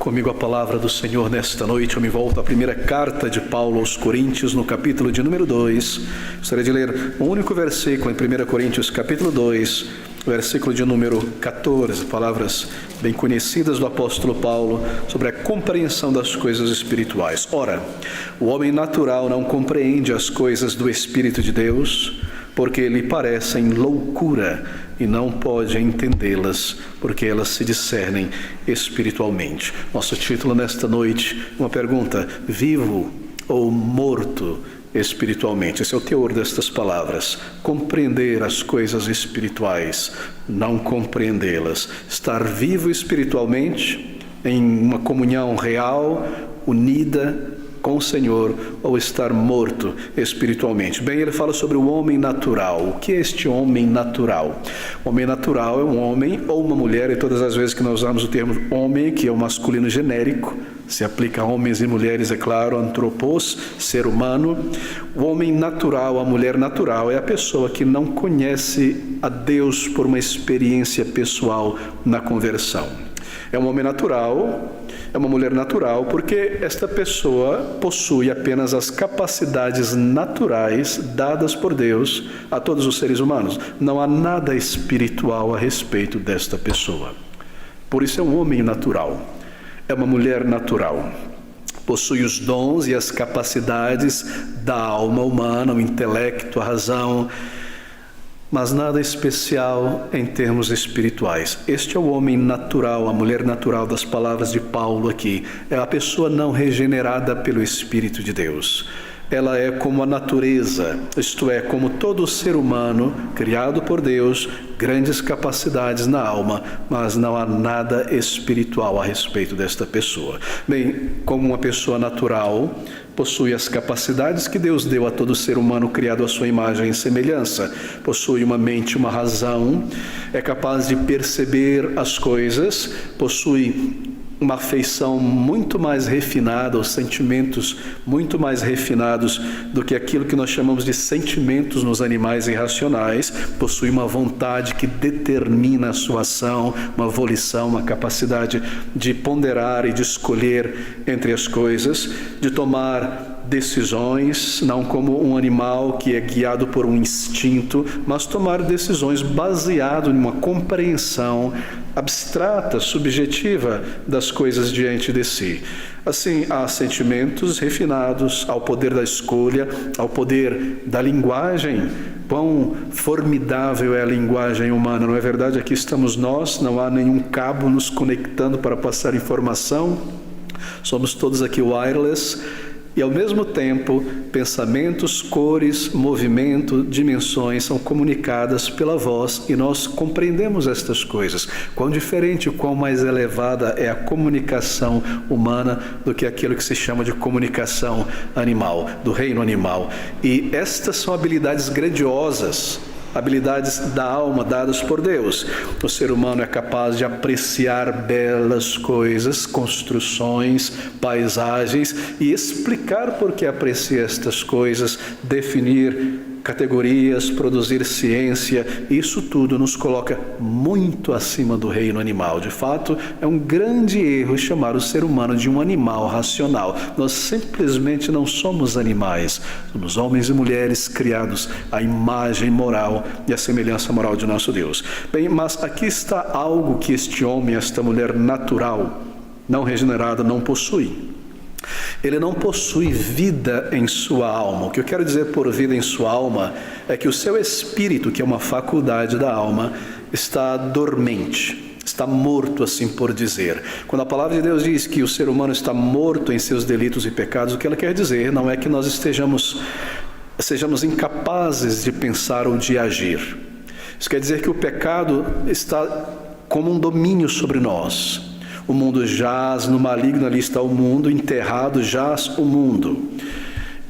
comigo a palavra do Senhor nesta noite. Eu me volto à primeira carta de Paulo aos Coríntios, no capítulo de número 2. Gostaria de ler um único versículo em 1 Coríntios, capítulo 2, versículo de número 14. Palavras bem conhecidas do apóstolo Paulo sobre a compreensão das coisas espirituais. Ora, o homem natural não compreende as coisas do Espírito de Deus, porque lhe parecem loucura, e não pode entendê-las, porque elas se discernem espiritualmente. Nosso título nesta noite, uma pergunta: vivo ou morto espiritualmente? Esse é o teor destas palavras. Compreender as coisas espirituais, não compreendê-las. Estar vivo espiritualmente, em uma comunhão real, unida com o Senhor, ou estar morto espiritualmente. Bem, ele fala sobre o homem natural. O que é este homem natural? O homem natural é um homem ou uma mulher, e todas as vezes que nós usamos o termo homem, que é o masculino genérico, se aplica a homens e mulheres, é claro, antropos, ser humano. O homem natural, a mulher natural, é a pessoa que não conhece a Deus por uma experiência pessoal na conversão. É um homem natural, é uma mulher natural, porque esta pessoa possui apenas as capacidades naturais dadas por Deus a todos os seres humanos. Não há nada espiritual a respeito desta pessoa. Por isso é um homem natural, é uma mulher natural. Possui os dons e as capacidades da alma humana, o intelecto, a razão, mas nada especial em termos espirituais. Este é o homem natural, a mulher natural das palavras de Paulo aqui. É a pessoa não regenerada pelo Espírito de Deus. Ela é como a natureza, isto é, como todo ser humano criado por Deus, grandes capacidades na alma, mas não há nada espiritual a respeito desta pessoa. Bem, como uma pessoa natural, possui as capacidades que Deus deu a todo ser humano criado à sua imagem e semelhança. Possui uma mente, uma razão, é capaz de perceber as coisas, possui uma afeição muito mais refinada, os sentimentos muito mais refinados do que aquilo que nós chamamos de sentimentos nos animais irracionais. Possui uma vontade que determina a sua ação, uma volição, uma capacidade de ponderar e de escolher entre as coisas, de tomar decisões, não como um animal que é guiado por um instinto, mas tomar decisões baseado em uma compreensão abstrata, subjetiva das coisas diante de si. Assim, há sentimentos refinados, ao poder da escolha, ao poder da linguagem. Quão formidável é a linguagem humana, não é verdade? Aqui estamos nós, não há nenhum cabo nos conectando para passar informação. Somos todos aqui wireless. E ao mesmo tempo, pensamentos, cores, movimento, dimensões são comunicadas pela voz e nós compreendemos estas coisas. Quão diferente, quão mais elevada é a comunicação humana do que aquilo que se chama de comunicação animal, do reino animal. E estas são habilidades grandiosas, habilidades da alma dadas por Deus. O ser humano é capaz de apreciar belas coisas, construções, paisagens e explicar por que aprecia estas coisas, definir categorias, produzir ciência. Isso tudo nos coloca muito acima do reino animal. De fato, é um grande erro chamar o ser humano de um animal racional. Nós simplesmente não somos animais. Somos homens e mulheres criados à imagem moral e à semelhança moral de nosso Deus. Bem, mas aqui está algo que este homem, esta mulher natural, não regenerada, não possui. Ele não possui vida em sua alma. O que eu quero dizer por vida em sua alma é que o seu espírito, que é uma faculdade da alma, está dormente, está morto, assim por dizer. Quando a palavra de Deus diz que o ser humano está morto em seus delitos e pecados, o que ela quer dizer não é que nós sejamos incapazes de pensar ou de agir. Isso quer dizer que o pecado está como um domínio sobre nós. O mundo jaz no maligno, ali está o mundo, enterrado jaz o mundo.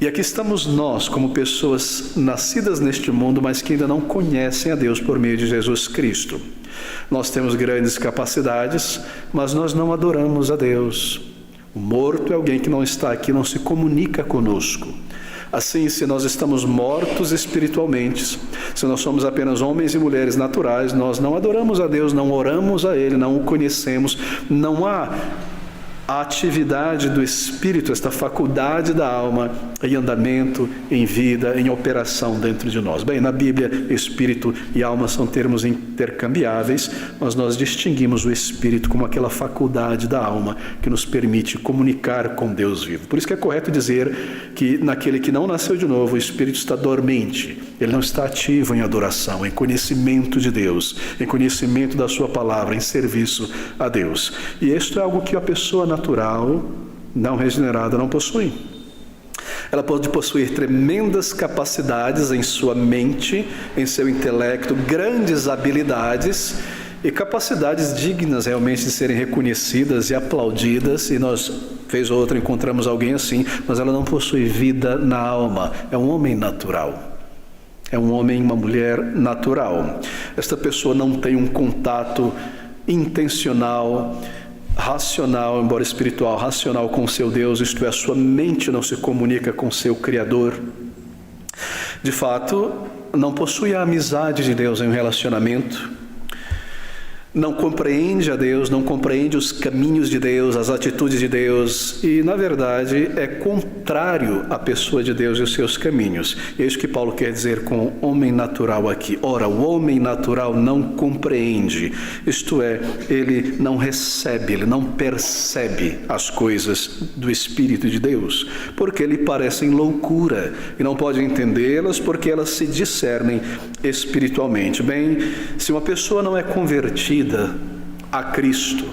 E aqui estamos nós, como pessoas nascidas neste mundo, mas que ainda não conhecem a Deus por meio de Jesus Cristo. Nós temos grandes capacidades, mas nós não adoramos a Deus. O morto é alguém que não está aqui, não se comunica conosco. Assim, se nós estamos mortos espiritualmente, se nós somos apenas homens e mulheres naturais, nós não adoramos a Deus, não oramos a Ele, não o conhecemos, não há a atividade do Espírito, esta faculdade da alma, em andamento, em vida, em operação dentro de nós. Bem, na Bíblia, Espírito e alma são termos intercambiáveis, mas nós distinguimos o Espírito como aquela faculdade da alma que nos permite comunicar com Deus vivo. Por isso que é correto dizer que naquele que não nasceu de novo, o Espírito está dormente, ele não está ativo em adoração, em conhecimento de Deus, em conhecimento da sua palavra, em serviço a Deus. E isto é algo que a pessoa natural, não regenerada, não possui. Ela pode possuir tremendas capacidades em sua mente, em seu intelecto, grandes habilidades e capacidades dignas realmente de serem reconhecidas e aplaudidas, e nós, vez ou outra, encontramos alguém assim, mas ela não possui vida na alma. É um homem natural. É um homem, uma mulher natural. Esta pessoa não tem um contato intencional, racional, embora espiritual, racional com seu Deus, isto é, a sua mente não se comunica com seu Criador. De fato, não possui a amizade de Deus em um relacionamento, não compreende a Deus, não compreende os caminhos de Deus, as atitudes de Deus, e na verdade é contrário à pessoa de Deus e os seus caminhos. E é isso que Paulo quer dizer com homem natural aqui. Ora, o homem natural não compreende, isto é, ele não recebe, ele não percebe as coisas do Espírito de Deus, porque lhe parecem loucura, e não pode entendê-las porque elas se discernem espiritualmente. Bem, se uma pessoa não é convertida a Cristo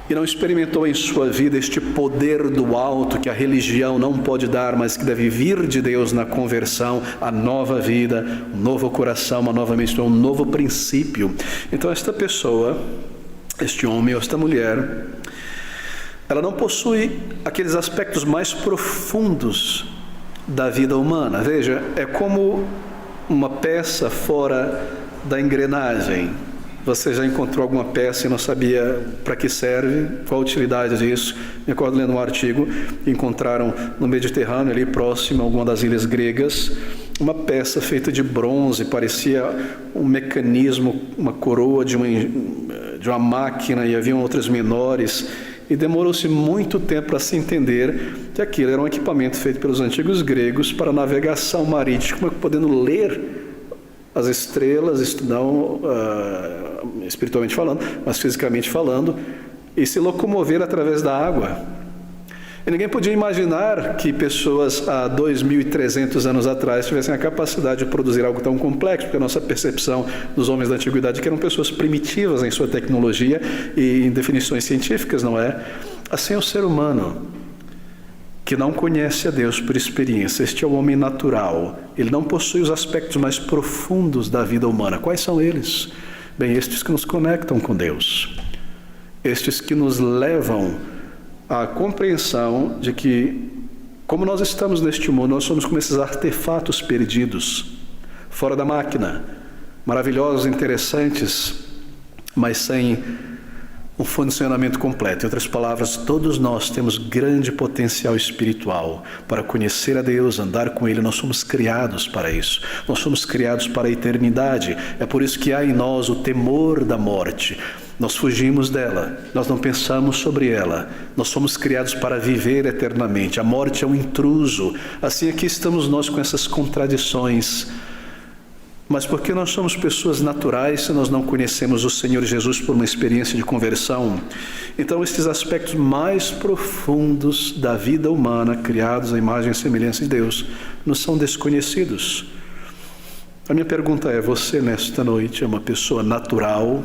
e não experimentou em sua vida este poder do alto que a religião não pode dar, mas que deve vir de Deus na conversão, a nova vida, um novo coração, uma nova mente, um novo princípio, então esta pessoa, este homem ou esta mulher, ela não possui aqueles aspectos mais profundos da vida humana. Veja, é como uma peça fora da engrenagem. Você já encontrou alguma peça e não sabia para que serve, qual a utilidade disso? Me recordo lendo um artigo, encontraram no Mediterrâneo, ali próximo a alguma das ilhas gregas, uma peça feita de bronze, parecia um mecanismo, uma coroa de uma máquina, e haviam outras menores, e demorou-se muito tempo para se entender que aquilo era um equipamento feito pelos antigos gregos para navegação marítima, podendo ler as estrelas, não espiritualmente falando, mas fisicamente falando, e se locomover através da água. E ninguém podia imaginar que pessoas há 2.300 anos atrás tivessem a capacidade de produzir algo tão complexo, porque a nossa percepção dos homens da antiguidade é que eram pessoas primitivas em sua tecnologia e em definições científicas, não é? Assim é o ser humano, que não conhece a Deus por experiência. Este é o homem natural. Ele não possui os aspectos mais profundos da vida humana. Quais são eles? Bem, estes que nos conectam com Deus. Estes que nos levam à compreensão de que, como nós estamos neste mundo, nós somos como esses artefatos perdidos, fora da máquina, maravilhosos, interessantes, mas sem um funcionamento completo. Em outras palavras, todos nós temos grande potencial espiritual para conhecer a Deus, andar com Ele. Nós somos criados para isso. Nós somos criados para a eternidade. É por isso que há em nós o temor da morte. Nós fugimos dela, nós não pensamos sobre ela. Nós somos criados para viver eternamente. A morte é um intruso. Assim aqui estamos nós com essas contradições. Mas porque nós somos pessoas naturais, se nós não conhecemos o Senhor Jesus por uma experiência de conversão, então estes aspectos mais profundos da vida humana, criados à imagem e semelhança de Deus, nos são desconhecidos. A minha pergunta é, você nesta noite é uma pessoa natural,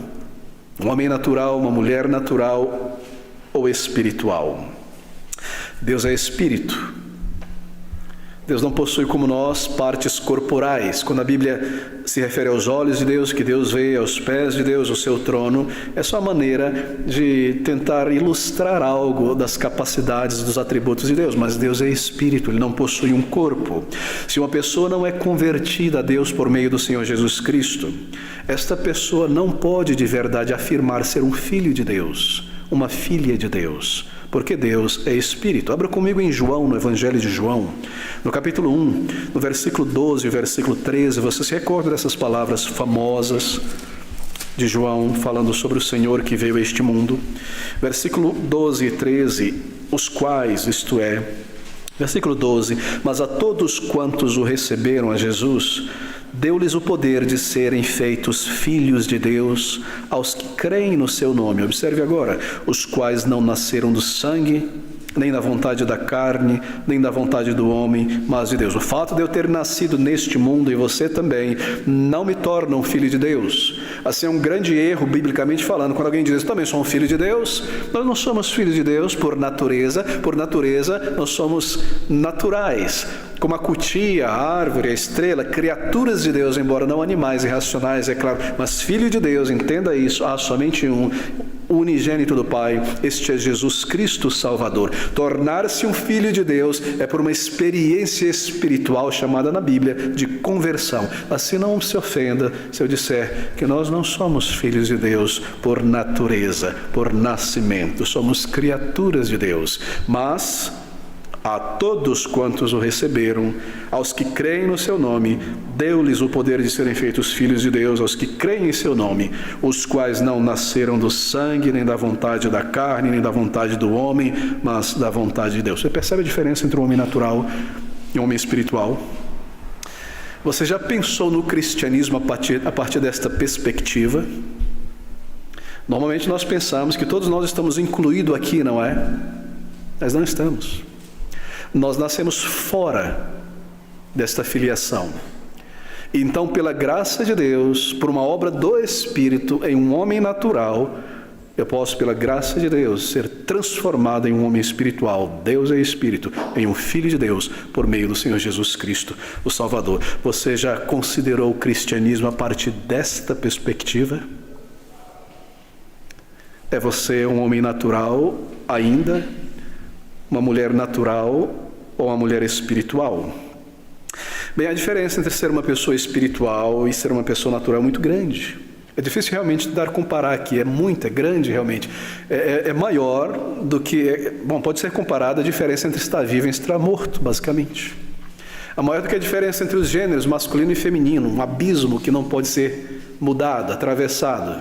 um homem natural, uma mulher natural ou espiritual? Deus é espírito. Deus não possui como nós partes corporais. Quando a Bíblia se refere aos olhos de Deus, que Deus vê, aos pés de Deus, o seu trono, é só uma maneira de tentar ilustrar algo das capacidades, dos atributos de Deus. Mas Deus é espírito, Ele não possui um corpo. Se uma pessoa não é convertida a Deus por meio do Senhor Jesus Cristo, esta pessoa não pode de verdade afirmar ser um filho de Deus, uma filha de Deus, porque Deus é Espírito. Abra comigo em João, no Evangelho de João, no capítulo 1, no versículo 12 e versículo 13, você se recorda dessas palavras famosas de João, falando sobre o Senhor que veio a este mundo. Versículo 12 e 13, os quais, isto é, versículo 12, mas a todos quantos o receberam a Jesus, deu-lhes o poder de serem feitos filhos de Deus, aos que creem no seu nome. Observe agora, os quais não nasceram do sangue, nem da vontade da carne, nem da vontade do homem, mas de Deus. O fato de eu ter nascido neste mundo, e você também, não me torna um filho de Deus. Assim, é um grande erro, biblicamente falando, quando alguém diz, eu também sou um filho de Deus. Nós não somos filhos de Deus por natureza, nós somos naturais, como a cutia, a árvore, a estrela, criaturas de Deus, embora não animais irracionais, é claro, mas filho de Deus, entenda isso, há somente um, unigênito do Pai, este é Jesus Cristo Salvador. Tornar-se um filho de Deus é por uma experiência espiritual chamada na Bíblia de conversão. Assim, não se ofenda se eu disser que nós não somos filhos de Deus por natureza, por nascimento, somos criaturas de Deus, mas a todos quantos o receberam, aos que creem no seu nome, deu-lhes o poder de serem feitos filhos de Deus, aos que creem em seu nome, os quais não nasceram do sangue, nem da vontade da carne, nem da vontade do homem, mas da vontade de Deus. Você percebe a diferença entre um homem natural e um homem espiritual? Você já pensou no cristianismo a partir desta perspectiva? Normalmente nós pensamos que todos nós estamos incluídos aqui, não é? Mas não estamos. Nós nascemos fora desta filiação. Então, pela graça de Deus, por uma obra do Espírito em um homem natural, eu posso, pela graça de Deus, ser transformado em um homem espiritual. Deus é Espírito, em um Filho de Deus, por meio do Senhor Jesus Cristo, o Salvador. Você já considerou o cristianismo a partir desta perspectiva? É você um homem natural ainda? Uma mulher natural ou uma mulher espiritual? Bem, a diferença entre ser uma pessoa espiritual e ser uma pessoa natural é muito grande. É difícil realmente comparar aqui, é grande realmente. É maior do que... Bom, pode ser comparada a diferença entre estar vivo e estar morto, basicamente. É maior do que a diferença entre os gêneros masculino e feminino, um abismo que não pode ser mudado, atravessado.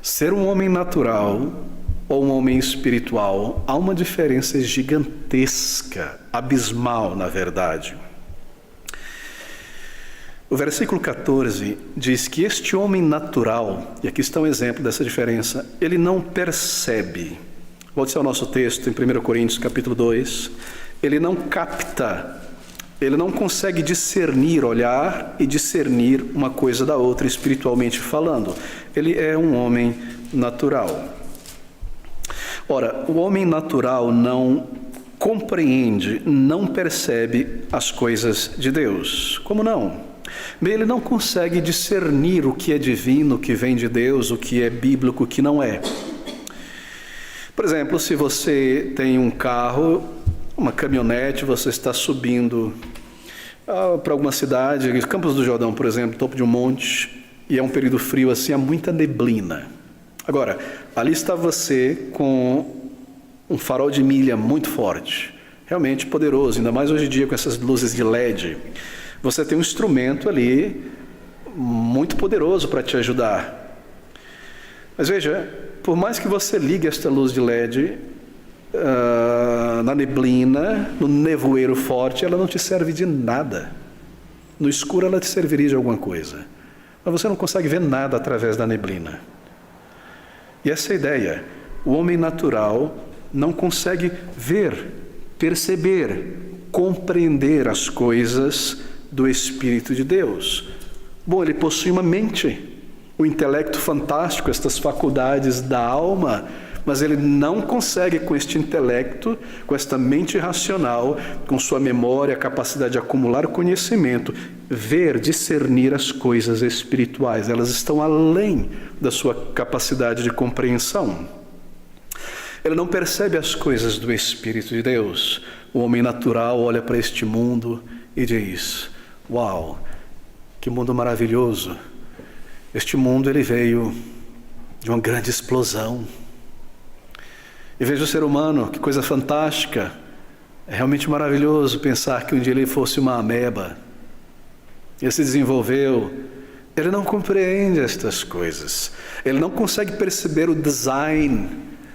Ser um homem natural ou um homem espiritual, há uma diferença gigantesca, abismal, na verdade. O versículo 14 diz que este homem natural, e aqui está um exemplo dessa diferença, ele não percebe. Volte ao nosso texto em 1 Coríntios capítulo 2. Ele não capta, ele não consegue discernir, olhar e discernir uma coisa da outra, espiritualmente falando. Ele é um homem natural. Ora, o homem natural não compreende, não percebe as coisas de Deus. Como não? Bem, ele não consegue discernir o que é divino, o que vem de Deus, o que é bíblico, o que não é. Por exemplo, se você tem um carro, uma caminhonete, você está subindo para alguma cidade, Campos do Jordão, por exemplo, topo de um monte, e é um período frio assim, há muita neblina. Agora, ali está você com um farol de milha muito forte, realmente poderoso, ainda mais hoje em dia com essas luzes de LED. Você tem um instrumento ali muito poderoso para te ajudar. Mas veja, por mais que você ligue esta luz de LED na neblina, no nevoeiro forte, ela não te serve de nada. No escuro ela te serviria de alguma coisa, mas você não consegue ver nada através da neblina. E essa é a ideia. O homem natural não consegue ver, perceber, compreender as coisas do Espírito de Deus. Bom, ele possui uma mente, um intelecto fantástico, estas faculdades da alma, mas ele não consegue com este intelecto, com esta mente racional, com sua memória, capacidade de acumular conhecimento, ver, discernir as coisas espirituais. Elas estão além da sua capacidade de compreensão. Ele não percebe as coisas do Espírito de Deus. O homem natural olha para este mundo e diz: uau, que mundo maravilhoso. Este mundo ele veio de uma grande explosão. E veja o ser humano, que coisa fantástica. É realmente maravilhoso pensar que um dia ele fosse uma ameba. Ele se desenvolveu, Ele não compreende estas coisas. Ele não consegue perceber o design,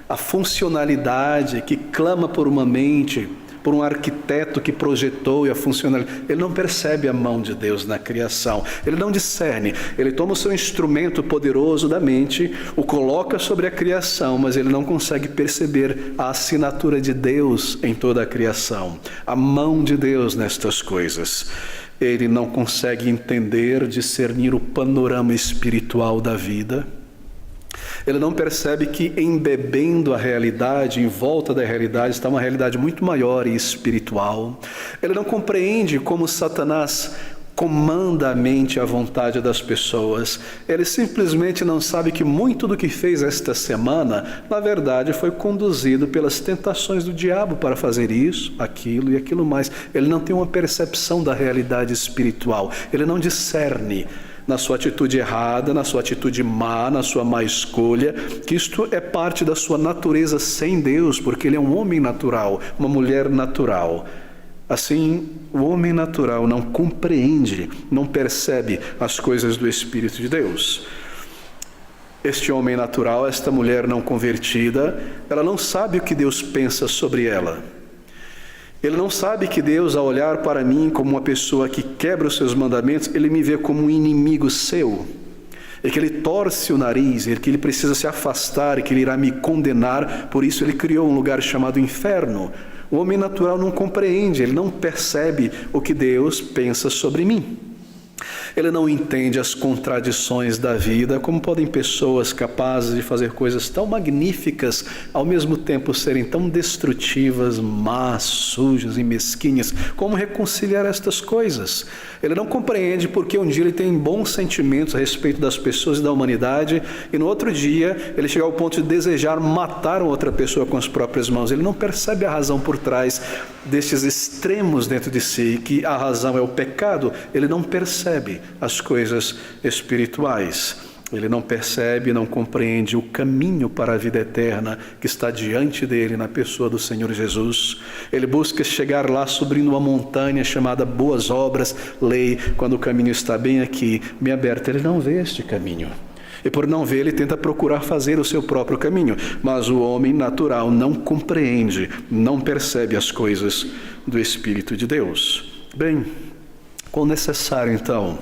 a funcionalidade que clama por uma mente, por um arquiteto que projetou e a funcionalidade. Ele não percebe a mão de Deus na criação. Ele não discerne. Ele toma o seu instrumento poderoso da mente, o coloca sobre a criação, mas ele não consegue perceber a assinatura de Deus em toda a criação, a mão de Deus nestas coisas. Ele não consegue entender, discernir o panorama espiritual da vida. Ele não percebe que embebendo a realidade, em volta da realidade, está uma realidade muito maior e espiritual. Ele não compreende como Satanás comanda a mente e a vontade das pessoas. Ele simplesmente não sabe que muito do que fez esta semana, na verdade, foi conduzido pelas tentações do diabo para fazer isso, aquilo e aquilo mais. Ele não tem uma percepção da realidade espiritual. Ele não discerne na sua atitude errada, na sua atitude má, na sua má escolha, que isto é parte da sua natureza sem Deus, porque ele é um homem natural, uma mulher natural. Assim, o homem natural não compreende, não percebe as coisas do Espírito de Deus. Este homem natural, esta mulher não convertida, ela não sabe o que Deus pensa sobre ela. Ele não sabe que Deus, ao olhar para mim como uma pessoa que quebra os seus mandamentos, ele me vê como um inimigo seu. E que ele torce o nariz, e que ele precisa se afastar, e que ele irá me condenar. Por isso ele criou um lugar chamado inferno. O homem natural não compreende, ele não percebe o que Deus pensa sobre mim. Ele não entende as contradições da vida, como podem pessoas capazes de fazer coisas tão magníficas, ao mesmo tempo serem tão destrutivas, más, sujas e mesquinhas. Como reconciliar estas coisas? Ele não compreende porque um dia ele tem bons sentimentos a respeito das pessoas e da humanidade, e no outro dia ele chega ao ponto de desejar matar outra pessoa com as próprias mãos. Ele não percebe a razão por trás destes extremos dentro de si, que a razão é o pecado. Ele não percebe as coisas espirituais. Ele não percebe, não compreende o caminho para a vida eterna que está diante dele na pessoa do Senhor Jesus. Ele busca chegar lá subindo uma montanha chamada boas obras, lei, quando o caminho está bem aqui, bem aberto. Ele não vê este caminho. E por não ver, ele tenta procurar fazer o seu próprio caminho. Mas o homem natural não compreende, não percebe as coisas do Espírito de Deus. Bem, quão necessário então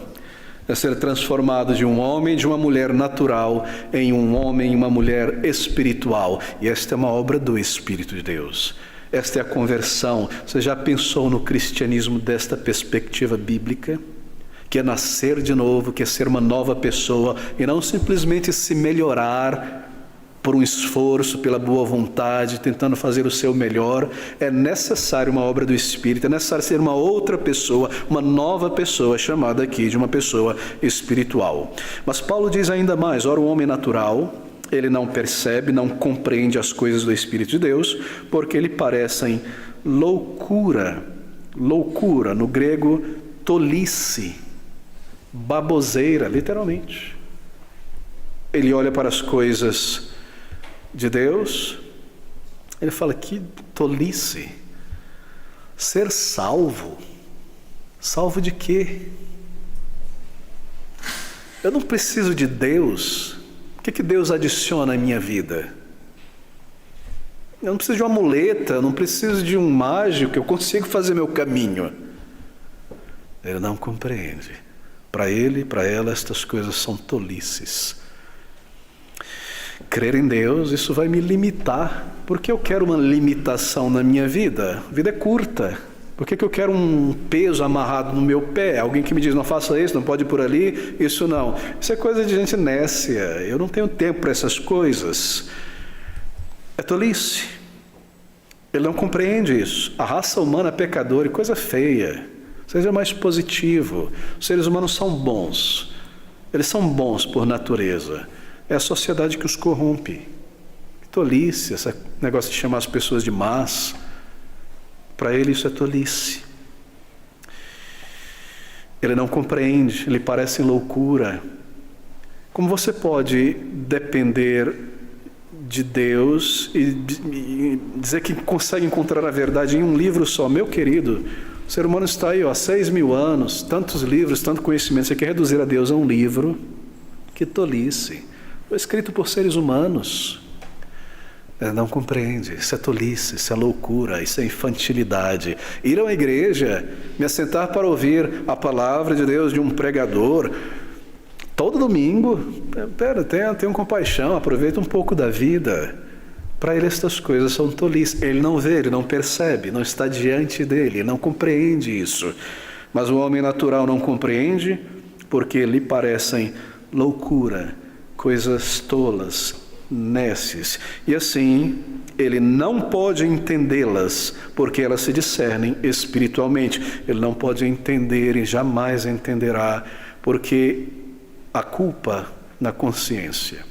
é ser transformado de um homem, de uma mulher natural, em um homem e uma mulher espiritual. E esta é uma obra do Espírito de Deus. Esta é a conversão. Você já pensou no cristianismo desta perspectiva bíblica? Que é nascer de novo, que é ser uma nova pessoa, e não simplesmente se melhorar por um esforço, pela boa vontade, tentando fazer o seu melhor. É necessário uma obra do Espírito, é necessário ser uma outra pessoa, uma nova pessoa, chamada aqui de uma pessoa espiritual. Mas Paulo diz ainda mais: ora, o homem natural, ele não percebe, não compreende as coisas do Espírito de Deus, porque lhe parecem loucura. Loucura, no grego, tolice, baboseira, literalmente. Ele olha para as coisas de Deus, ele fala: que tolice. Ser salvo. Salvo de quê? Eu não preciso de Deus. O que Deus adiciona à minha vida? Eu não preciso de uma muleta, eu não preciso de um mágico, eu consigo fazer meu caminho. Ele não compreende. Para ele, para ela, estas coisas são tolices. Crer em Deus, isso vai me limitar. Por que eu quero uma limitação na minha vida? A vida é curta. Por que eu quero um peso amarrado no meu pé? Alguém que me diz: não faça isso, não pode ir por ali, isso não. Isso é coisa de gente nécia. Eu não tenho tempo para essas coisas. É tolice. Ele não compreende isso. A raça humana é pecadora e coisa feia. Seja mais positivo. Os seres humanos são bons. Eles são bons por natureza. É a sociedade que os corrompe. Que tolice, esse negócio de chamar as pessoas de más. Para ele isso é tolice. Ele não compreende, lhe parece loucura. Como você pode depender de Deus e dizer que consegue encontrar a verdade em um livro só? Meu querido, O ser humano está aí há 6.000 anos, tantos livros, tanto conhecimento. Você quer reduzir a Deus a um livro? Que tolice. Foi escrito por seres humanos. Não compreende, isso é tolice, isso é loucura, isso é infantilidade. Ir a uma igreja, me assentar para ouvir a palavra de Deus de um pregador, todo domingo, tenha compaixão, aproveita um pouco da vida. Para ele estas coisas são tolice. Ele não vê, ele não percebe, não está diante dele, não compreende isso. Mas o homem natural não compreende porque lhe parecem loucura, coisas tolas, nécias. E assim, ele não pode entendê-las, porque elas se discernem espiritualmente. Ele não pode entender e jamais entenderá, porque a culpa na consciência.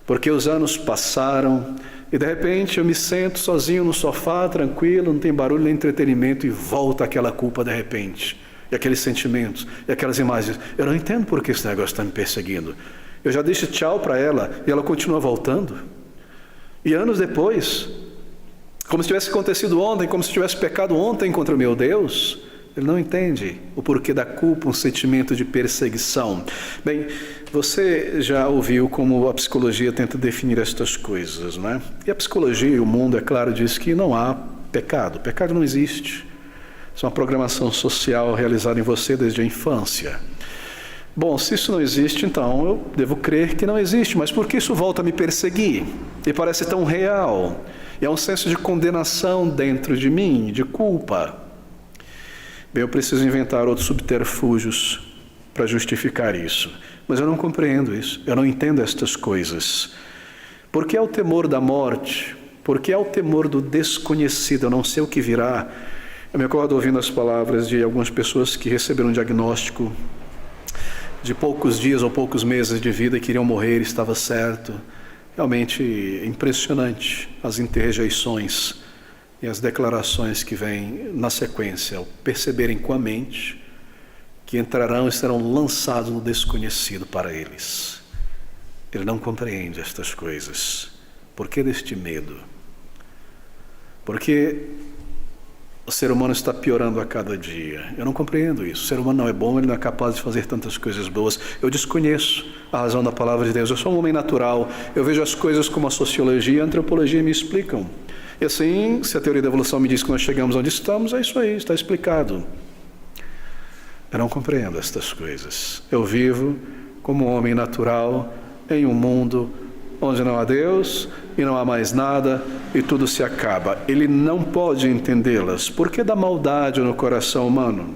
Porque os anos passaram e de repente eu me sento sozinho no sofá, tranquilo, não tem barulho nem entretenimento, e volta aquela culpa de repente. E aqueles sentimentos, e aquelas imagens. Eu não entendo por que esse negócio está me perseguindo. Eu já deixo tchau para ela e ela continua voltando. E anos depois, como se tivesse acontecido ontem, como se tivesse pecado ontem contra o meu Deus, ele não entende o porquê da culpa, um sentimento de perseguição. Bem, você já ouviu como a psicologia tenta definir estas coisas, não é? E a psicologia e o mundo, é claro, diz que não há pecado. Pecado não existe. Isso é uma programação social realizada em você desde a infância. Bom, se isso não existe, então eu devo crer que não existe. Mas por que isso volta a me perseguir? E parece tão real. E há um senso de condenação dentro de mim, de culpa. Bem, eu preciso inventar outros subterfúgios para justificar isso. Mas eu não compreendo isso. Eu não entendo estas coisas. Por que há o temor da morte? Por que há o temor do desconhecido? Eu não sei o que virá. Eu me acordo ouvindo as palavras de algumas pessoas que receberam um diagnóstico de poucos dias ou poucos meses de vida, que iriam morrer, estava certo. Realmente impressionante as interjeições e as declarações que vêm na sequência, ao perceberem com a mente que entrarão e serão lançados no desconhecido para eles. Ele não compreende estas coisas. Por que deste medo? Porque o ser humano está piorando a cada dia. Eu não compreendo isso. O ser humano não é bom, ele não é capaz de fazer tantas coisas boas. Eu desconheço a razão da palavra de Deus. Eu sou um homem natural. Eu vejo as coisas como a sociologia e a antropologia me explicam. E assim, se a teoria da evolução me diz que nós chegamos onde estamos, é isso aí, está explicado. Eu não compreendo estas coisas. Eu vivo como um homem natural em um mundo onde não há Deus e não há mais nada e tudo se acaba. Ele não pode entendê-las. Por que da maldade no coração humano?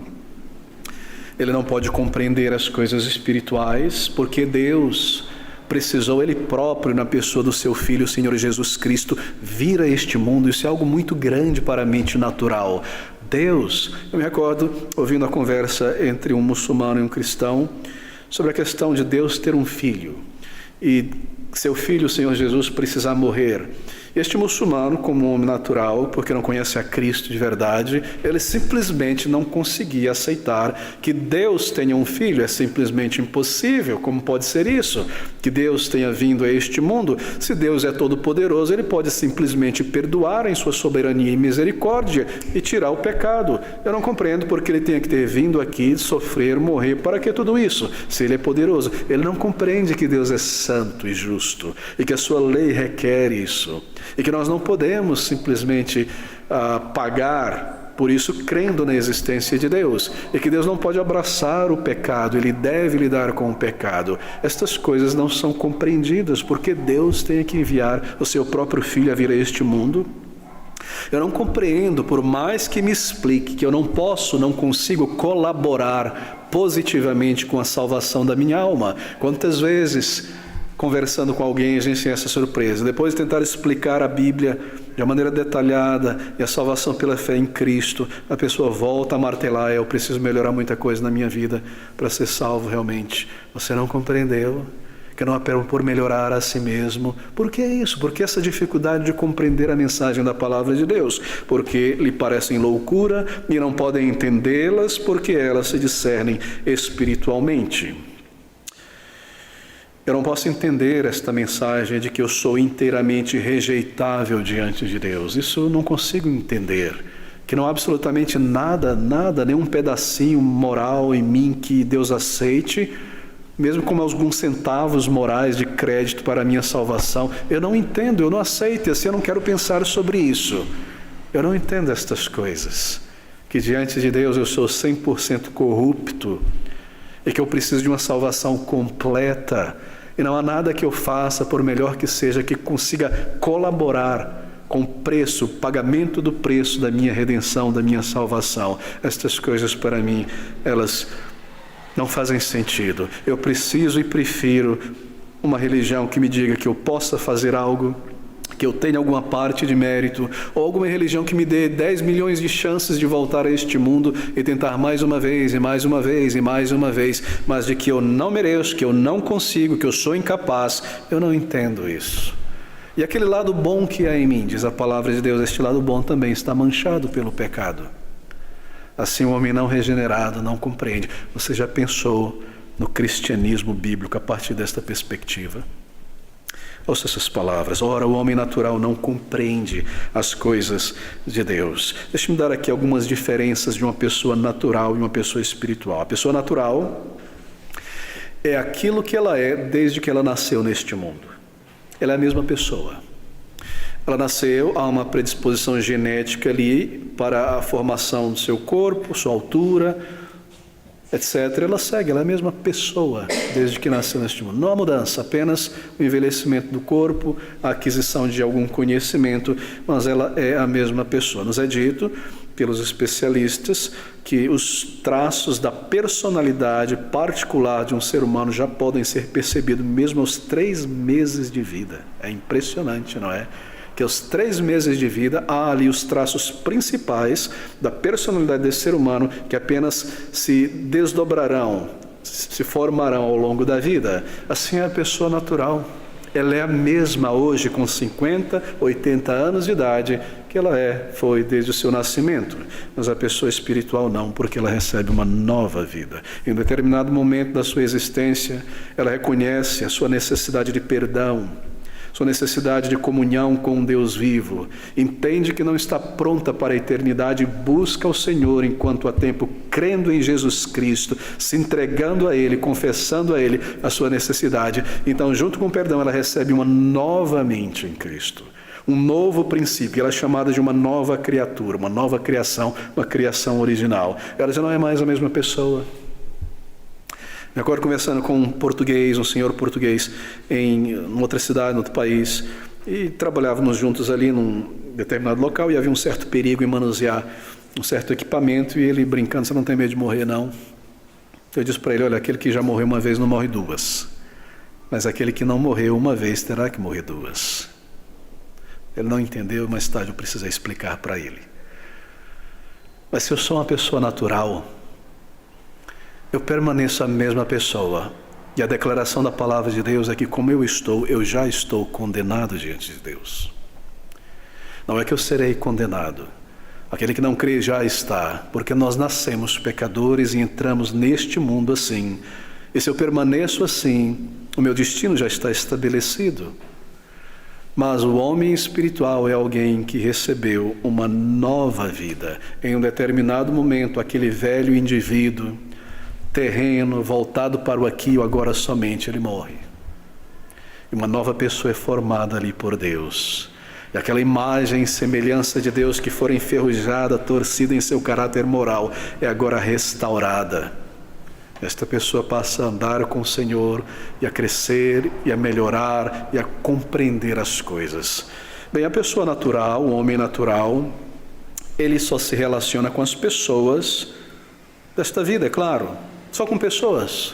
Ele não pode compreender as coisas espirituais, porque Deus precisou Ele próprio, na pessoa do seu Filho, o Senhor Jesus Cristo, vir a este mundo. Isso é algo muito grande para a mente natural. Deus, eu me recordo ouvindo a conversa entre um muçulmano e um cristão sobre a questão de Deus ter um filho e seu filho, o Senhor Jesus, precisar morrer. Este muçulmano, como um homem natural, porque não conhece a Cristo de verdade, ele simplesmente não conseguia aceitar que Deus tenha um filho. É simplesmente impossível. Como pode ser isso? Que Deus tenha vindo a este mundo? Se Deus é todo-poderoso, Ele pode simplesmente perdoar em sua soberania e misericórdia e tirar o pecado. Eu não compreendo porque Ele tenha que ter vindo aqui, sofrer, morrer. Para que tudo isso? Se Ele é poderoso. Ele não compreende que Deus é santo e justo e que a sua lei requer isso. E que nós não podemos simplesmente pagar por isso crendo na existência de Deus. E que Deus não pode abraçar o pecado, Ele deve lidar com o pecado. Estas coisas não são compreendidas, porque Deus tem que enviar o seu próprio Filho a vir a este mundo. Eu não compreendo, por mais que me explique, que eu não consigo colaborar positivamente com a salvação da minha alma. Quantas vezes, conversando com alguém, a gente tem essa surpresa. Depois de tentar explicar a Bíblia de uma maneira detalhada e a salvação pela fé em Cristo, a pessoa volta a martelar: eu preciso melhorar muita coisa na minha vida para ser salvo realmente. Você não compreendeu que não é por melhorar a si mesmo. Por que isso? Por que essa dificuldade de compreender a mensagem da palavra de Deus? Porque lhe parecem loucura e não podem entendê-las, porque elas se discernem espiritualmente. Eu não posso entender esta mensagem de que eu sou inteiramente rejeitável diante de Deus. Isso eu não consigo entender. que não há absolutamente nada, nenhum pedacinho moral em mim que Deus aceite, mesmo como alguns centavos morais de crédito para a minha salvação. Eu não entendo, eu não aceito, assim eu não quero pensar sobre isso. Eu não entendo estas coisas, que diante de Deus eu sou 100% corrupto e que eu preciso de uma salvação completa e não há nada que eu faça, por melhor que seja, que consiga colaborar com o preço, o pagamento do preço da minha redenção, da minha salvação. Estas coisas para mim, elas não fazem sentido. Eu preciso e prefiro uma religião que me diga que eu possa fazer algo, que eu tenha alguma parte de mérito, ou alguma religião que me dê 10 milhões de chances de voltar a este mundo e tentar mais uma vez, e mais uma vez, e mais uma vez, mas de que eu não mereço, que eu não consigo, que eu sou incapaz. Eu não entendo isso. E aquele lado bom que há em mim, diz a palavra de Deus, este lado bom também está manchado pelo pecado. Assim o homem não regenerado não compreende. Você já pensou no cristianismo bíblico a partir desta perspectiva? Ouça essas palavras. Ora, o homem natural não compreende as coisas de Deus. Deixe-me dar aqui algumas diferenças de uma pessoa natural e uma pessoa espiritual. A pessoa natural é aquilo que ela é desde que ela nasceu neste mundo. Ela é a mesma pessoa. Ela nasceu, há uma predisposição genética ali para a formação do seu corpo, sua altura, etc. Ela segue, ela é a mesma pessoa desde que nasceu neste mundo. Não há mudança, apenas o envelhecimento do corpo, a aquisição de algum conhecimento, mas ela é a mesma pessoa. Nos é dito pelos especialistas que os traços da personalidade particular de um ser humano já podem ser percebidos mesmo aos 3 meses de vida. É impressionante, não é? Que aos 3 meses de vida há ali os traços principais da personalidade desse ser humano que apenas se desdobrarão, se formarão ao longo da vida. Assim é a pessoa natural. Ela é a mesma hoje com 50, 80 anos de idade que ela foi desde o seu nascimento. Mas a pessoa espiritual não, porque ela recebe uma nova vida. Em um determinado momento da sua existência, ela reconhece a sua necessidade de perdão, sua necessidade de comunhão com um Deus vivo, entende que não está pronta para a eternidade e busca o Senhor enquanto há tempo, crendo em Jesus Cristo, se entregando a Ele, confessando a Ele a sua necessidade. Então, junto com o perdão, ela recebe uma nova mente em Cristo, um novo princípio. Ela é chamada de uma nova criatura, uma nova criação, uma criação original. Ela já não é mais a mesma pessoa. Me acordo conversando com um senhor português, em outra cidade, em outro país, e trabalhávamos juntos ali num determinado local e havia um certo perigo em manusear um certo equipamento, e ele brincando: você não tem medo de morrer, não? Eu disse para ele: olha, aquele que já morreu uma vez não morre 2, mas aquele que não morreu uma vez terá que morrer 2. Ele não entendeu, mais tarde eu precisei explicar para ele. Mas se eu sou uma pessoa natural, eu permaneço a mesma pessoa. E a declaração da palavra de Deus é que, como eu já estou condenado diante de Deus. Não é que eu serei condenado. Aquele que não crê já está, porque nós nascemos pecadores e entramos neste mundo assim. E se eu permaneço assim, o meu destino já está estabelecido. Mas o homem espiritual é alguém que recebeu uma nova vida. Em um determinado momento, aquele velho indivíduo terreno, voltado para o aqui e o agora somente, ele morre. E uma nova pessoa é formada ali por Deus. E aquela imagem e semelhança de Deus que fora enferrujada, torcida em seu caráter moral, é agora restaurada. Esta pessoa passa a andar com o Senhor e a crescer e a melhorar e a compreender as coisas. Bem, a pessoa natural, o homem natural, ele só se relaciona com as pessoas desta vida, é claro. Só com pessoas.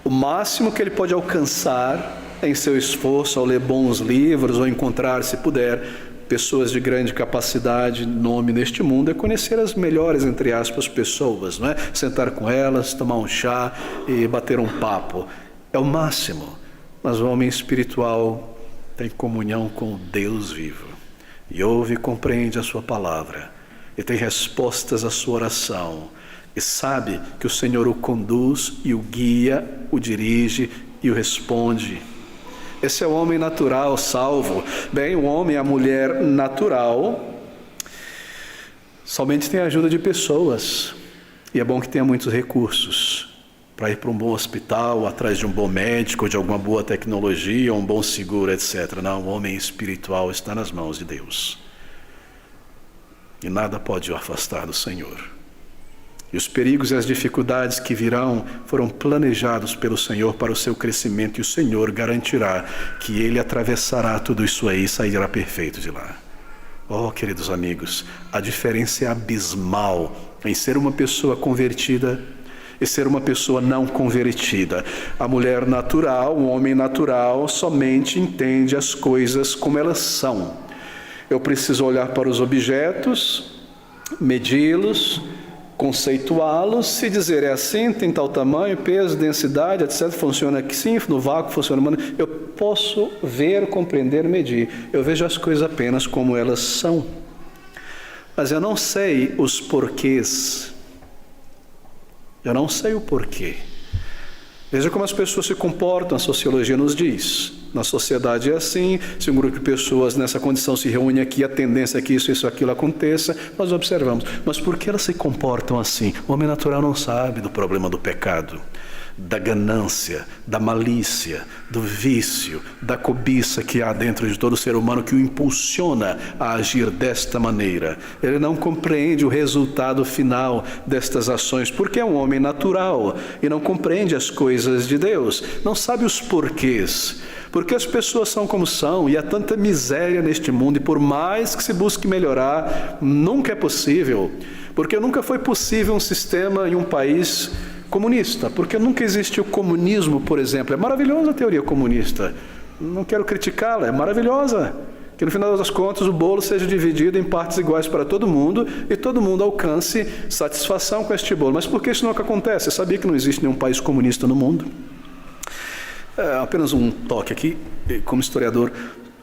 O máximo que ele pode alcançar em seu esforço ao ler bons livros ou encontrar, se puder, pessoas de grande capacidade, nome neste mundo, é conhecer as melhores, entre aspas, pessoas, não é? Sentar com elas, tomar um chá e bater um papo. É o máximo. Mas o homem espiritual tem comunhão com o Deus vivo. E ouve e compreende a sua palavra. E tem respostas à sua oração. E sabe que o Senhor o conduz e o guia, o dirige e o responde. Esse é o homem natural, salvo. Bem, o homem e a mulher natural somente tem a ajuda de pessoas. E é bom que tenha muitos recursos para ir para um bom hospital, atrás de um bom médico, de alguma boa tecnologia, um bom seguro, etc. Não, o homem espiritual está nas mãos de Deus. E nada pode o afastar do Senhor. E os perigos e as dificuldades que virão foram planejados pelo Senhor para o seu crescimento, e o Senhor garantirá que ele atravessará tudo isso aí e sairá perfeito de lá. Oh, queridos amigos, a diferença é abismal em ser uma pessoa convertida e ser uma pessoa não convertida. A mulher natural, o homem natural, somente entende as coisas como elas são. Eu preciso olhar para os objetos, medi-los, conceituá-los e dizer, é assim, tem tal tamanho, peso, densidade, etc. Funciona aqui sim, no vácuo funciona. Eu posso ver, compreender, medir. Eu vejo as coisas apenas como elas são. Mas eu não sei os porquês. Eu não sei o porquê. Veja como as pessoas se comportam, a sociologia nos diz. Na sociedade é assim, se um grupo de pessoas nessa condição se reúne aqui, a tendência é que isso, aquilo aconteça, nós observamos. Mas por que elas se comportam assim? O homem natural não sabe do problema do pecado, da ganância, da malícia, do vício, da cobiça que há dentro de todo ser humano que o impulsiona a agir desta maneira. Ele não compreende o resultado final destas ações, porque é um homem natural e não compreende as coisas de Deus, não sabe os porquês. Porque as pessoas são como são e há tanta miséria neste mundo, e por mais que se busque melhorar, nunca é possível. Porque nunca foi possível um sistema em um país comunista, porque nunca existiu comunismo, por exemplo. É maravilhosa a teoria comunista, não quero criticá-la, é maravilhosa. Que no final das contas o bolo seja dividido em partes iguais para todo mundo e todo mundo alcance satisfação com este bolo. Mas por que isso nunca acontece? Você sabia que não existe nenhum país comunista no mundo? Apenas um toque aqui, como historiador.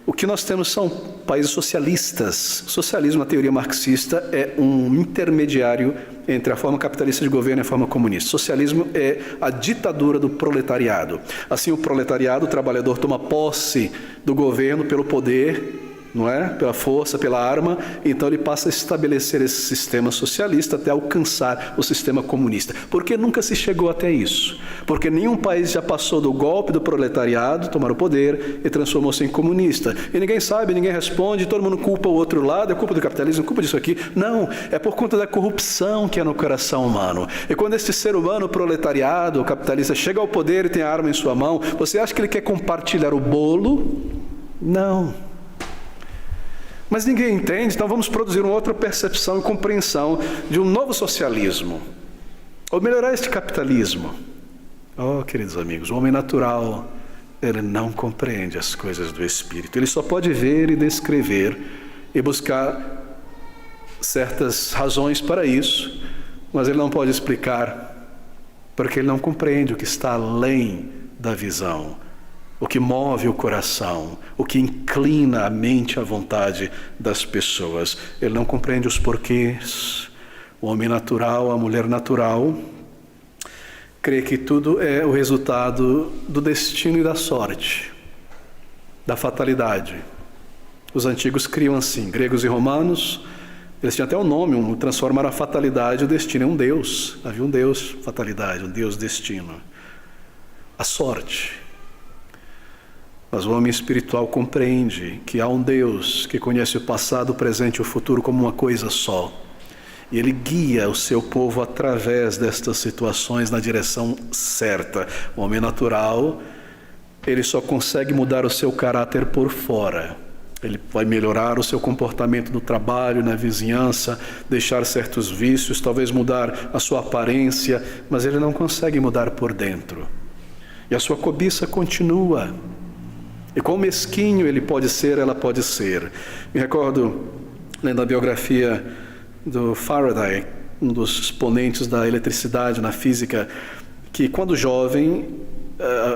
O que nós temos são países socialistas. Socialismo, na teoria marxista, é um intermediário entre a forma capitalista de governo e a forma comunista. Socialismo é a ditadura do proletariado. Assim, o proletariado, o trabalhador, toma posse do governo pelo poder, não é? Pela força, pela arma, então ele passa a estabelecer esse sistema socialista até alcançar o sistema comunista. Por que nunca se chegou até isso? Porque nenhum país já passou do golpe do proletariado, tomar o poder e transformou-se em comunista. E ninguém sabe, ninguém responde, todo mundo culpa o outro lado, é culpa do capitalismo, é culpa disso aqui. Não, é por conta da corrupção que é no coração humano. E quando esse ser humano, o proletariado, o capitalista, chega ao poder e tem a arma em sua mão, você acha que ele quer compartilhar o bolo? Não. Mas ninguém entende, então vamos produzir uma outra percepção e compreensão de um novo socialismo, ou melhorar este capitalismo. Oh, queridos amigos, o homem natural, ele não compreende as coisas do Espírito. Ele só pode ver e descrever e buscar certas razões para isso, mas ele não pode explicar, porque ele não compreende o que está além da visão, o que move o coração, o que inclina a mente à vontade das pessoas. Ele não compreende os porquês. O homem natural, a mulher natural, crê que tudo é o resultado do destino e da sorte, da fatalidade. Os antigos criam assim, gregos e romanos, eles tinham até um nome, transformaram a fatalidade, o destino em um Deus. Havia um Deus fatalidade, um Deus destino. A sorte. Mas o homem espiritual compreende que há um Deus que conhece o passado, o presente e o futuro como uma coisa só. E ele guia o seu povo através destas situações na direção certa. O homem natural, ele só consegue mudar o seu caráter por fora. Ele vai melhorar o seu comportamento no trabalho, na vizinhança, deixar certos vícios, talvez mudar a sua aparência, mas ele não consegue mudar por dentro. E a sua cobiça continua. E quão mesquinho ele pode ser, ela pode ser. Me recordo, lendo a biografia do Faraday, um dos exponentes da eletricidade na física, que quando jovem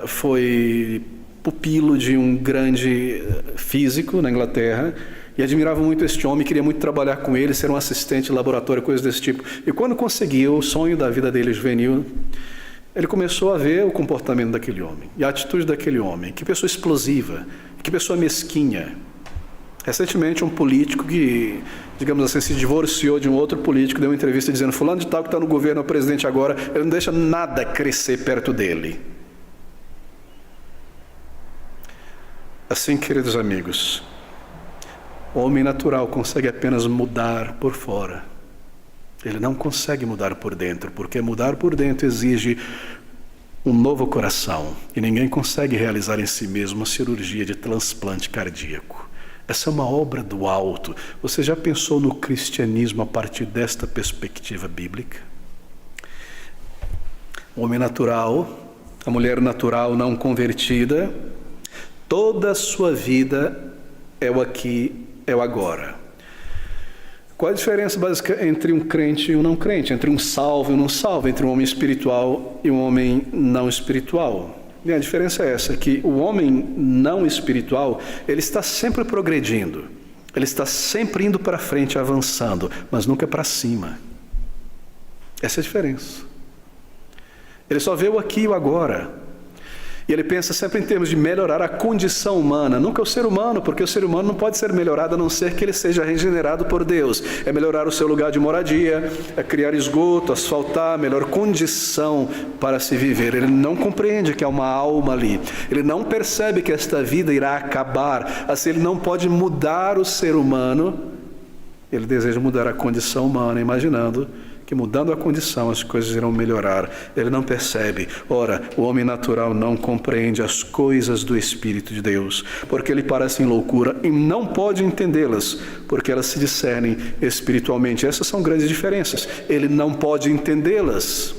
foi pupilo de um grande físico na Inglaterra, e admirava muito este homem, queria muito trabalhar com ele, ser um assistente de laboratório, coisas desse tipo. E quando conseguiu, o sonho da vida dele juvenil, ele começou a ver o comportamento daquele homem, e a atitude daquele homem. Que pessoa explosiva, que pessoa mesquinha. Recentemente, um político que, digamos assim, se divorciou de um outro político, deu uma entrevista dizendo: fulano de tal que está no governo, é o presidente agora, ele não deixa nada crescer perto dele. Assim, queridos amigos, o homem natural consegue apenas mudar por fora. Ele não consegue mudar por dentro, porque mudar por dentro exige um novo coração. E ninguém consegue realizar em si mesmo uma cirurgia de transplante cardíaco. Essa é uma obra do alto. Você já pensou no cristianismo a partir desta perspectiva bíblica? O homem natural, a mulher natural não convertida, toda a sua vida é o aqui, é o agora. Qual a diferença básica entre um crente e um não crente? Entre um salvo e um não salvo? Entre um homem espiritual e um homem não espiritual? E a diferença é essa, que o homem não espiritual, ele está sempre progredindo. Ele está sempre indo para frente, avançando, mas nunca para cima. Essa é a diferença. Ele só vê o aqui e o agora. E ele pensa sempre em termos de melhorar a condição humana, nunca o ser humano, porque o ser humano não pode ser melhorado a não ser que ele seja regenerado por Deus. É melhorar o seu lugar de moradia, é criar esgoto, asfaltar, melhor condição para se viver. Ele não compreende que há uma alma ali. Ele não percebe que esta vida irá acabar. Assim, ele não pode mudar o ser humano. Ele deseja mudar a condição humana, imaginando que mudando a condição as coisas irão melhorar. Ele não percebe. Ora, o homem natural não compreende as coisas do Espírito de Deus, porque ele parece em loucura e não pode entendê-las, porque elas se discernem espiritualmente. Essas são grandes diferenças. Ele não pode entendê-las.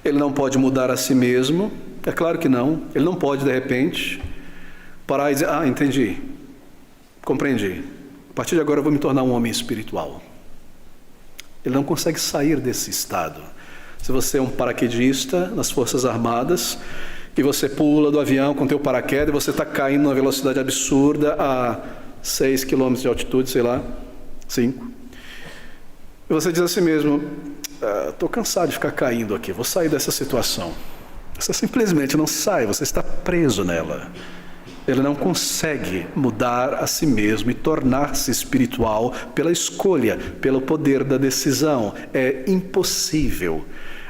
Ele não pode mudar a si mesmo. É claro que não. Ele não pode, de repente, parar e dizer: entendi, compreendi. A partir de agora eu vou me tornar um homem espiritual. Ele não consegue sair desse estado. Se você é um paraquedista nas Forças Armadas e você pula do avião com teu paraquedas e você está caindo numa velocidade absurda a 6 km de altitude, sei lá, 5. E você diz a si mesmo: estou cansado de ficar caindo aqui, vou sair dessa situação. Você simplesmente não sai, você está preso nela. Ele não consegue mudar a si mesmo e tornar-se espiritual pela escolha, pelo poder da decisão. É impossível.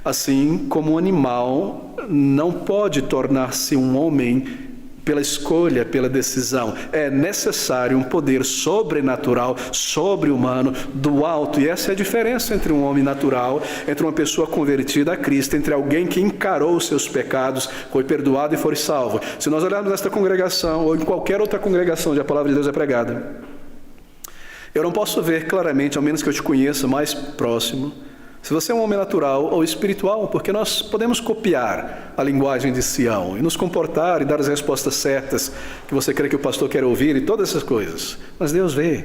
Assim como um animal não pode tornar-se um homem pela escolha, pela decisão. É necessário um poder sobrenatural, sobre-humano, do alto. E essa é a diferença entre um homem natural, entre uma pessoa convertida a Cristo, entre alguém que encarou os seus pecados, foi perdoado e foi salvo. Se nós olharmos nesta congregação, ou em qualquer outra congregação onde a palavra de Deus é pregada, eu não posso ver claramente, ao menos que eu te conheça mais próximo, se você é um homem natural ou espiritual, porque nós podemos copiar a linguagem de Sião e nos comportar e dar as respostas certas que você crê que o pastor quer ouvir e todas essas coisas. Mas Deus vê.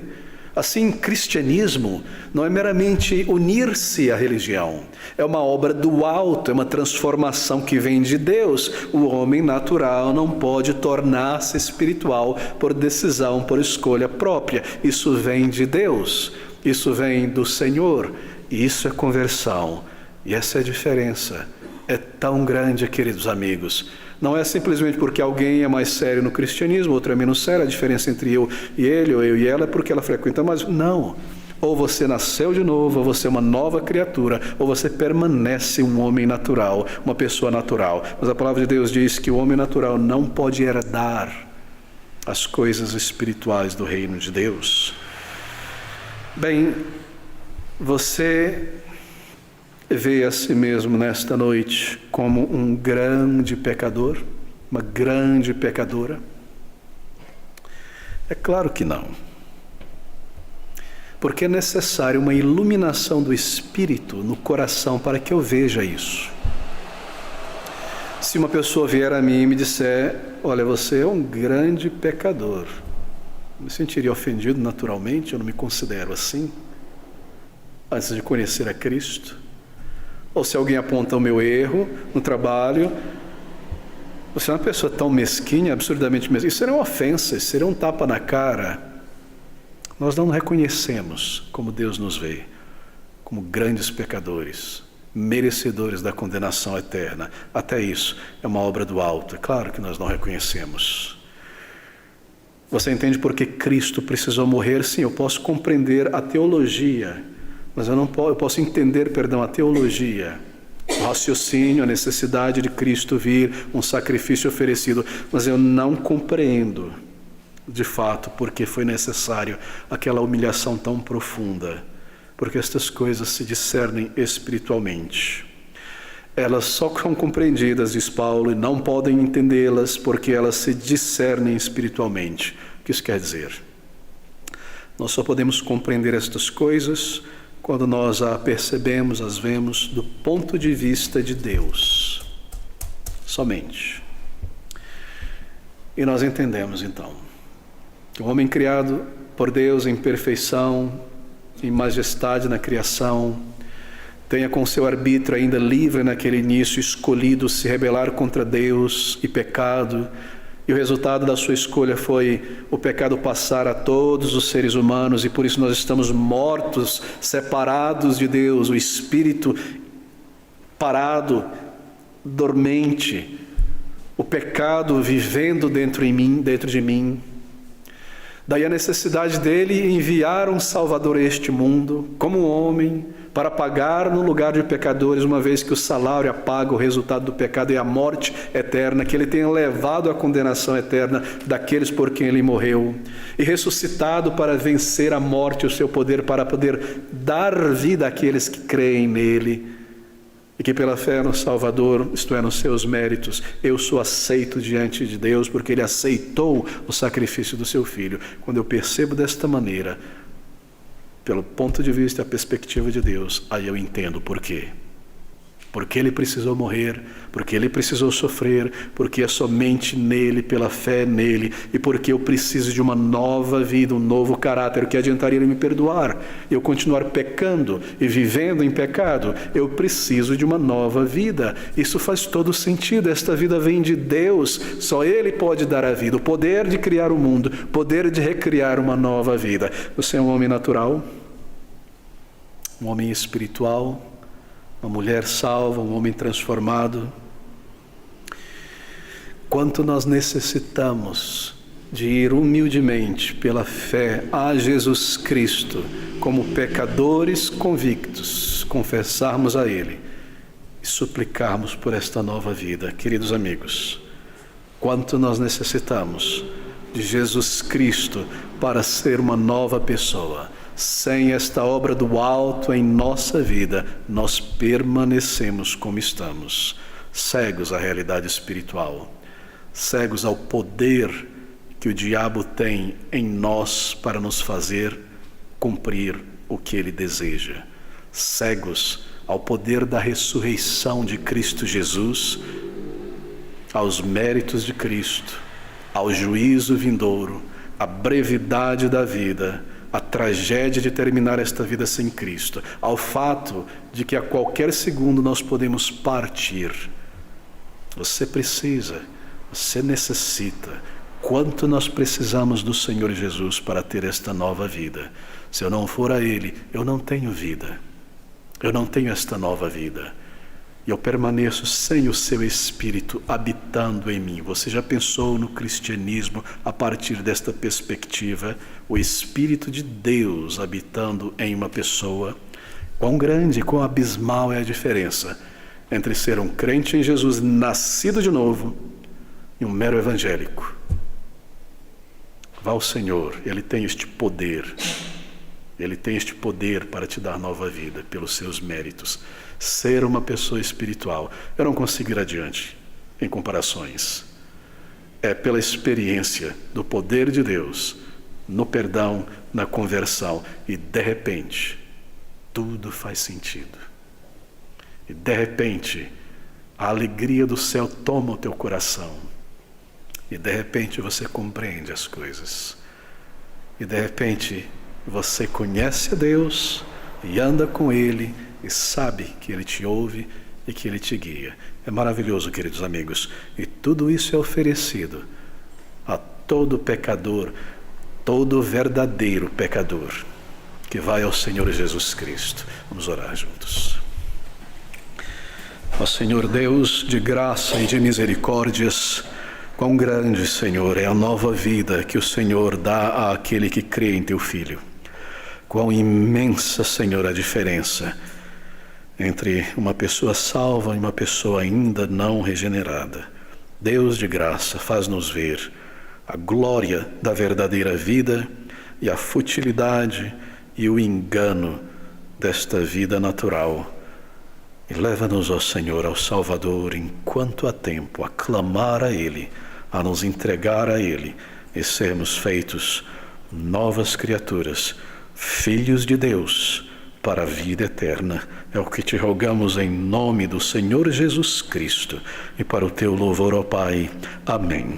Assim, cristianismo não é meramente unir-se à religião. É uma obra do alto, é uma transformação que vem de Deus. O homem natural não pode tornar-se espiritual por decisão, por escolha própria. Isso vem de Deus. Isso vem do Senhor. E isso é conversão. E essa é a diferença. É tão grande, queridos amigos. Não é simplesmente porque alguém é mais sério no cristianismo, outro é menos sério. A diferença entre eu e ele, ou eu e ela, é porque ela frequenta mais. Não. Ou você nasceu de novo, ou você é uma nova criatura, ou você permanece um homem natural, uma pessoa natural. Mas a palavra de Deus diz que o homem natural não pode herdar as coisas espirituais do reino de Deus. Bem, você vê a si mesmo nesta noite como um grande pecador, uma grande pecadora? É claro que não. Porque é necessário uma iluminação do Espírito no coração para que eu veja isso. Se uma pessoa vier a mim e me disser: olha, você é um grande pecador, eu me sentiria ofendido naturalmente, eu não me considero assim, antes de conhecer a Cristo. Ou se alguém aponta o meu erro no trabalho: você é uma pessoa tão mesquinha, absurdamente mesquinha. Isso seria uma ofensa, isso seria um tapa na cara. Nós não reconhecemos como Deus nos vê, como grandes pecadores, merecedores da condenação eterna. Até isso é uma obra do alto. É claro que nós não reconhecemos. Você entende por que Cristo precisou morrer? Sim, eu posso compreender a teologia, mas eu posso entender, a teologia, o raciocínio, a necessidade de Cristo vir, um sacrifício oferecido, mas eu não compreendo, de fato, porque foi necessário aquela humilhação tão profunda, porque estas coisas se discernem espiritualmente. Elas só são compreendidas, diz Paulo, e não podem entendê-las porque elas se discernem espiritualmente. O que isso quer dizer? Nós só podemos compreender estas coisas quando nós a percebemos, as vemos do ponto de vista de Deus. Somente. E nós entendemos então que o homem criado por Deus em perfeição, em majestade na criação, tenha com seu arbítrio ainda livre naquele início escolhido se rebelar contra Deus e pecado, e o resultado da sua escolha foi o pecado passar a todos os seres humanos, e por isso nós estamos mortos, separados de Deus, o espírito parado, dormente, o pecado vivendo dentro de mim. Daí a necessidade dele enviar um Salvador a este mundo, como um homem, para pagar no lugar de pecadores, uma vez que o salário apaga o resultado do pecado e a morte eterna, que ele tenha levado a condenação eterna daqueles por quem ele morreu, e ressuscitado para vencer a morte e o seu poder, para poder dar vida àqueles que creem nele, e que pela fé no Salvador, isto é, nos seus méritos, eu sou aceito diante de Deus, porque ele aceitou o sacrifício do seu Filho. Quando eu percebo desta maneira, pelo ponto de vista e a perspectiva de Deus, aí eu entendo por quê. Porque ele precisou morrer, porque ele precisou sofrer, porque é somente nele, pela fé nele, e porque eu preciso de uma nova vida, um novo caráter. O que adiantaria ele me perdoar? Eu continuar pecando e vivendo em pecado? Eu preciso de uma nova vida. Isso faz todo sentido. Esta vida vem de Deus, só ele pode dar a vida, o poder de criar o mundo, o poder de recriar uma nova vida. Você é um homem natural, um homem espiritual, uma mulher salva, um homem transformado. Quanto nós necessitamos de ir humildemente pela fé a Jesus Cristo, como pecadores convictos, confessarmos a Ele e suplicarmos por esta nova vida. Queridos amigos, quanto nós necessitamos de Jesus Cristo para ser uma nova pessoa. Sem esta obra do alto em nossa vida, nós permanecemos como estamos, cegos à realidade espiritual, cegos ao poder que o diabo tem em nós para nos fazer cumprir o que ele deseja, cegos ao poder da ressurreição de Cristo Jesus, aos méritos de Cristo, ao juízo vindouro, à brevidade da vida, a tragédia de terminar esta vida sem Cristo, ao fato de que a qualquer segundo nós podemos partir. Você precisa, você necessita, quanto nós precisamos do Senhor Jesus para ter esta nova vida. Se eu não for a Ele, eu não tenho vida, eu não tenho esta nova vida. E eu permaneço sem o seu Espírito habitando em mim. Você já pensou no cristianismo a partir desta perspectiva? O Espírito de Deus habitando em uma pessoa? Quão grande, quão abismal é a diferença entre ser um crente em Jesus, nascido de novo, e um mero evangélico. Vá ao Senhor, Ele tem este poder. Ele tem este poder para te dar nova vida pelos seus méritos. Ser uma pessoa espiritual, eu não consigo ir adiante em comparações. É pela experiência do poder de Deus, no perdão, na conversão, e de repente, tudo faz sentido. E de repente, a alegria do céu toma o teu coração. E de repente você compreende as coisas. E de repente você conhece a Deus e anda com Ele e sabe que Ele te ouve e que Ele te guia. É maravilhoso, queridos amigos. E tudo isso é oferecido a todo pecador, todo verdadeiro pecador que vai ao Senhor Jesus Cristo. Vamos orar juntos. Ó Senhor Deus de graça e de misericórdias, Quão grande, Senhor, é a nova vida que o Senhor dá àquele que crê em Teu Filho. Quão imensa, Senhor, a diferença entre uma pessoa salva e uma pessoa ainda não regenerada. Deus de graça, faz-nos ver a glória da verdadeira vida e a futilidade e o engano desta vida natural. E leva-nos, ó Senhor, ao Salvador, enquanto há tempo, a clamar a Ele, a nos entregar a Ele e sermos feitos novas criaturas, filhos de Deus, para a vida eterna. É o que te rogamos em nome do Senhor Jesus Cristo e para o teu louvor, ó Pai. Amém.